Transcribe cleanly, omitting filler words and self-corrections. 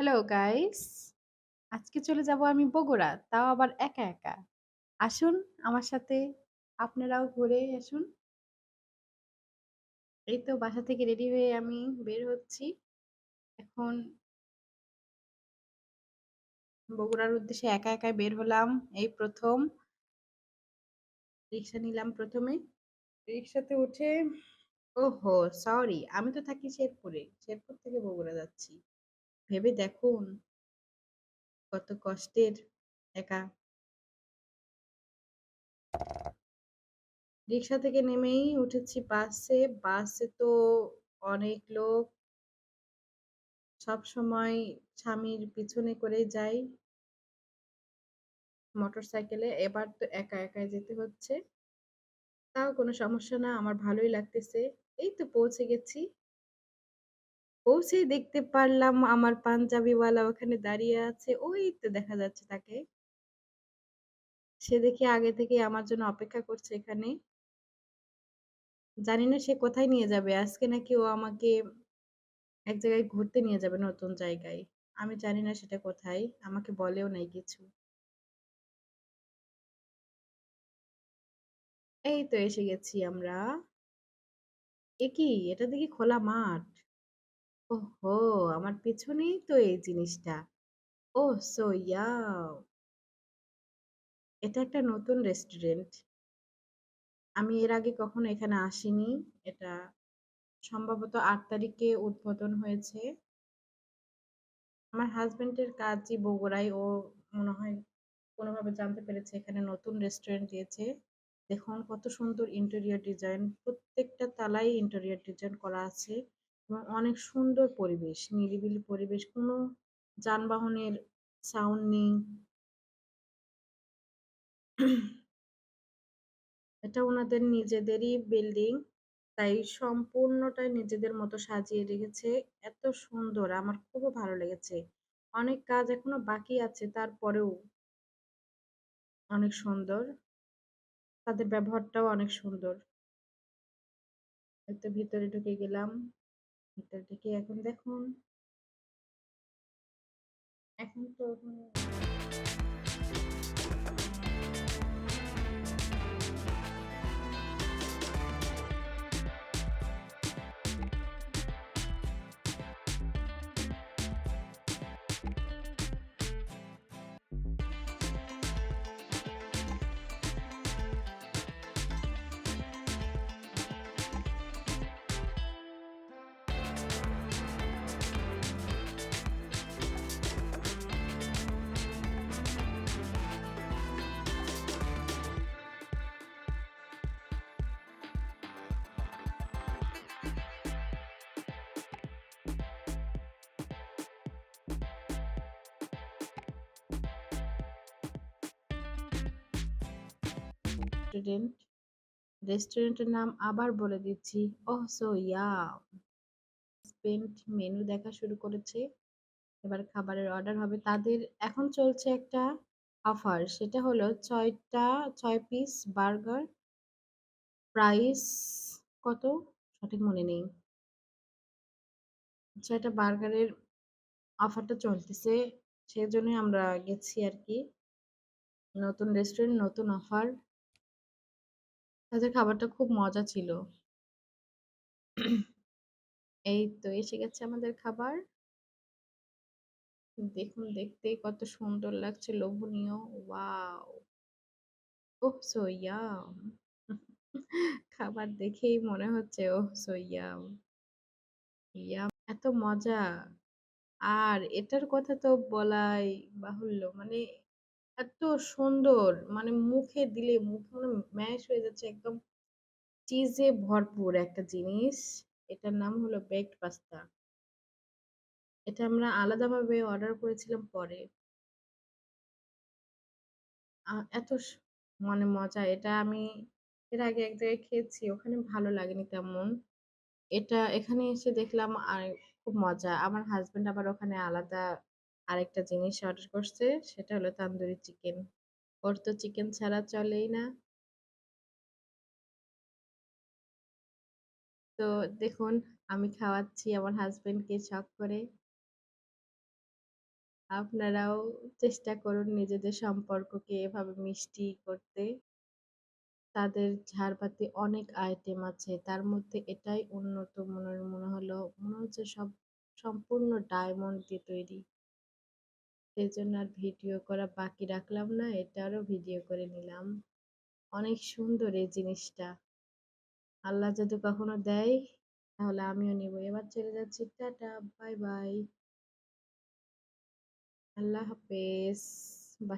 Hello guys, আজকে চলে যাব আমি বগুড়া, তাও আবার একা একা। আসুন আমার সাথে, আপনারাও ঘুরে আসুন। এই তো বাসা থেকে রেডি হয়ে আমি বের হচ্ছি। এখন বগুড়ার উদ্দেশ্যে একা একাই বের হলাম। এই প্রথম রিক্সা নিলাম প্রথমে। রিক্সাতে উঠে ওহো সরি, আমি তো থাকি শেরপুরে। শেরপুর থেকে বগুড়া যাচ্ছি। ভেবে দেখুন কত কষ্টের। একা রিক্সা থেকে নেমেই উঠেছি বাসে। বাসে তো অনেক লোক, সবসময় স্বামীর পিছনে করে যাই মোটরসাইকেলে। এবার তো একা একাই যেতে হচ্ছে। তাও কোনো সমস্যা না, আমার ভালোই লাগতেছে। এই তো পৌঁছে গেছি। পৌঁছেই দেখতে পারলাম আমার পাঞ্জাবিওয়ালা ওখানে দাঁড়িয়ে আছে। ওই তো দেখা যাচ্ছে তাকে। সে দেখি আগে থেকেই আমার জন্য অপেক্ষা করছে এখানে। জানি না সে কোথায় নিয়ে যাবে। আজকে নাকি ও আমাকে এক জায়গায় ঘুরতে নিয়ে যাবে, নতুন জায়গায়। আমি জানি না সেটা কোথায়। আমাকে বলেও নাই কিছু। এই তো এসে গেছি আমরা। এ কি? এটা দেখি খোলা মাঠ। ওহো! আমার পেছনেই তো এই জিনিসটা। ওহ সো ইয়াও! এটা একটা নতুন রেস্টুরেন্ট। আমি এর আগে কখনো এখানে আসিনি। এটা সম্ভবত ৮ তারিখে উদ্বোধন হয়েছে। আমার হাসব্যান্ডের কাজই বগুড়ায়। ও মনে হয় কোনোভাবে জানতে পেরেছে এখানে নতুন রেস্টুরেন্ট দিয়েছে। দেখুন কত সুন্দর ইন্টেরিয়র ডিজাইন। প্রত্যেকটা তালায় ইন্টেরিয়র ডিজাইন করা আছে এবং অনেক সুন্দর পরিবেশ, নিরিবিলি পরিবেশ। কোনো যানবাহনের সাউন্ড নেই। এটা ওনাদের নিজেদেরই বিল্ডিং। তাই সম্পূর্ণটাই নিজেদের মতো সাজিয়ে রেখেছে। এত সুন্দর, আমার খুবই ভালো লেগেছে। অনেক কাজ এখনো বাকি আছে, তারপরেও অনেক সুন্দর। তাদের ব্যবহারটাও অনেক সুন্দর। এই তো ভিতরে ঢুকে গেলাম। ভিতরে ঢুকে এখন দেখুন, এখন তো রেস্টুরেন্ট। রেস্টুরেন্টের নাম আবার বলে দিচ্ছি। ওহ সো ইয়াম! স্পেন্ট মেনু দেখা শুরু করেছে। এবার খাবারের অর্ডার হবে। তাদের এখন চলছে একটা অফার। সেটা হলো ৬ পিস বার্গার। প্রাইস কত? সঠিক মনে নেই। ৬ টা বার্গারের অফারটা চলতেছে। সেজন্যই আমরা গেছি আরকি। নতুন রেস্টুরেন্ট, নতুন অফার। তাদের খাবারটা খুব মজা ছিল। এই তো এসে গেছে আমাদের খাবার। দেখুন দেখতেই কত সুন্দর লাগছে, লোভনীয়। ওয়াও! ওহ সো ইয়াম! খাবার দেখেই মনে হচ্ছে ওহ সো ইয়াম! ইয়াম! এত মজা। আর এটার কথা তো বলাই বাহুল্য। মানে এত সুন্দর, মানে মুখে দিলে মুখ মানে ম্যাশ হয়ে যাচ্ছে একদম। চিজে ভরপুর একটা জিনিস। এটার নাম হলো বেকড পাস্তা। এটা আমরা আলাদাভাবে অর্ডার করেছিলাম পরে। এত মানে মজা। এটা আমি এর আগে এক জায়গায় খেয়েছি। ওখানে ভালো লাগেনি তেমন। এটা এখানে এসে দেখলাম আর খুব মজা। আমার হাসব্যান্ড আবার ওখানে আলাদা আরেকটা জিনিস অর্ডার করছে। সেটা হলো তান্দুরি চিকেন। ওর তো চিকেন ছাড়া চলেই না। তো দেখুন আমি খাওয়াচ্ছি আমার হাসব্যান্ডকে শখ করে। আপনারাও চেষ্টা করুন নিজেদের সম্পর্ককে এভাবে মিষ্টি করতে। তাদের ঝাড়বাতি অনেক আইটেম আছে। তার মধ্যে এটাই উন্নত মনে হলো। মনে হচ্ছে সম্পূর্ণ ডায়মন্ড দিয়ে তৈরি। সেজন্য আর ভিডিও করা বাকি রাখলাম না। এটারও ভিডিও করে নিলাম। অনেক সুন্দর এই জিনিসটা। আল্লাহ যদি কখনো দেয় তাহলে আমিও নিবো। এবার চলে যাচ্ছি। Tata, bye bye. আল্লাহ হাফেজ।